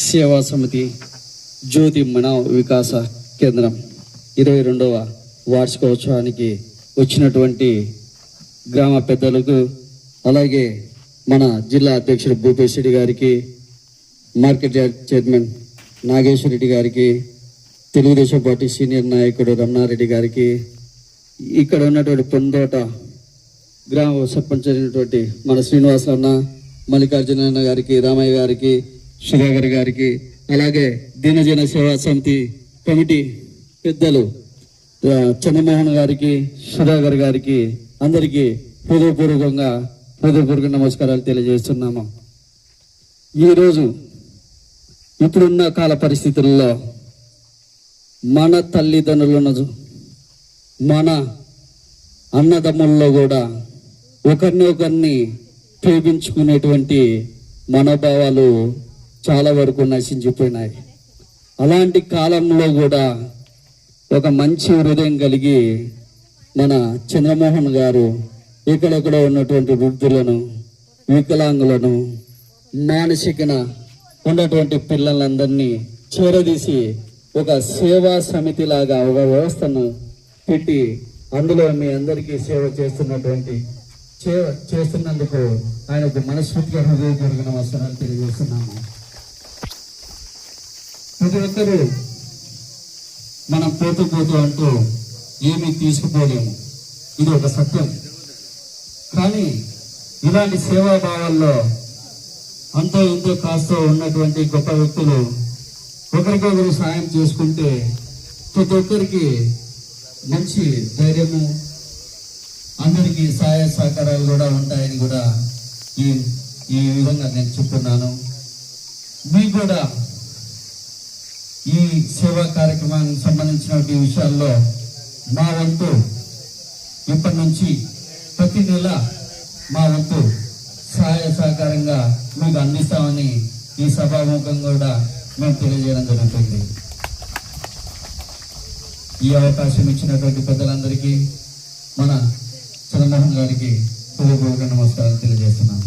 సేవా సమితి జ్యోతి మన వికాస కేంద్రం 22వ వార్షికోత్సవానికి వచ్చినటువంటి గ్రామ పెద్దలకు, అలాగే మన జిల్లా అధ్యక్షుడు భూపేశ్ రెడ్డి గారికి, market yard chairman Nageswara Reddy గారికి, తెలుగుదేశం పార్టీ సీనియర్ నాయకుడు రమణారెడ్డి గారికి, ఇక్కడ ఉన్నటువంటి పొందోట గ్రామ సర్పంచ్ అయినటువంటి మన శ్రీనివాసన్న, మల్లికార్జున గారికి, రామయ్య గారికి, సుధాకర్ గారికి, అలాగే దీనజన సేవా సమితి కమిటీ పెద్దలు చంద్రమోహన్ గారికి, సుధాకర్ గారికి, అందరికీ హృదయపూర్వక నమస్కారాలు తెలియజేస్తున్నాము. ఈరోజు ఇప్పుడున్న కాల పరిస్థితుల్లో మన తల్లిదండ్రులను, మన అన్నదమ్ముల్లో కూడా ఒకరిని ప్రేమించుకునేటువంటి మనోభావాలు చాలా వరకు నశించిపోయినాయి. అలాంటి కాలంలో కూడా ఒక మంచి హృదయం కలిగి మన చంద్రమోహన్ గారు ఇక్కడెక్కడ ఉన్నటువంటి వృద్ధులను, వికలాంగులను, మానసికన ఉన్నటువంటి పిల్లలందరినీ చేరదీసి ఒక సేవా సమితి లాగా ఒక వ్యవస్థను పెట్టి అందులో మీ అందరికీ సేవ చేస్తున్నందుకు ఆయనకు మనస్ఫూర్తిగా హృదయపూర్వక నమస్కారాలు తెలియజేస్తున్నాము. ప్రతి ఒక్కరూ మనం పోతూ అంటూ ఏమీ తీసుకుపోలేము, ఇది ఒక సత్యం. కానీ ఇలాంటి సేవాభావాల్లో అంతో ఇంతో కాస్తో ఉన్నటువంటి గొప్ప వ్యక్తులు ఒకరికొకరు సాయం చేసుకుంటే ప్రతి ఒక్కరికి మంచి ధైర్యము, అందరికీ సహాయ సహకారాలు కూడా ఉంటాయని కూడా ఈ విధంగా నేను చెప్తున్నాను. మీకు కూడా ఈ సేవా కార్యక్రమానికి సంబంధించిన విషయాల్లో మా వంతు ఇప్పటి నుంచి ప్రతి నెల మా వంతు సహాయ సహకారంగా మీకు అందిస్తామని ఈ సభాముఖంగా కూడా మేము తెలియజేయడం జరుగుతుంది. ఈ అవకాశం ఇచ్చినటువంటి పెద్దలందరికీ, మన చంద్రమోహన్ గారికి హృదయపూర్వక నమస్కారాలు తెలియజేస్తున్నాను.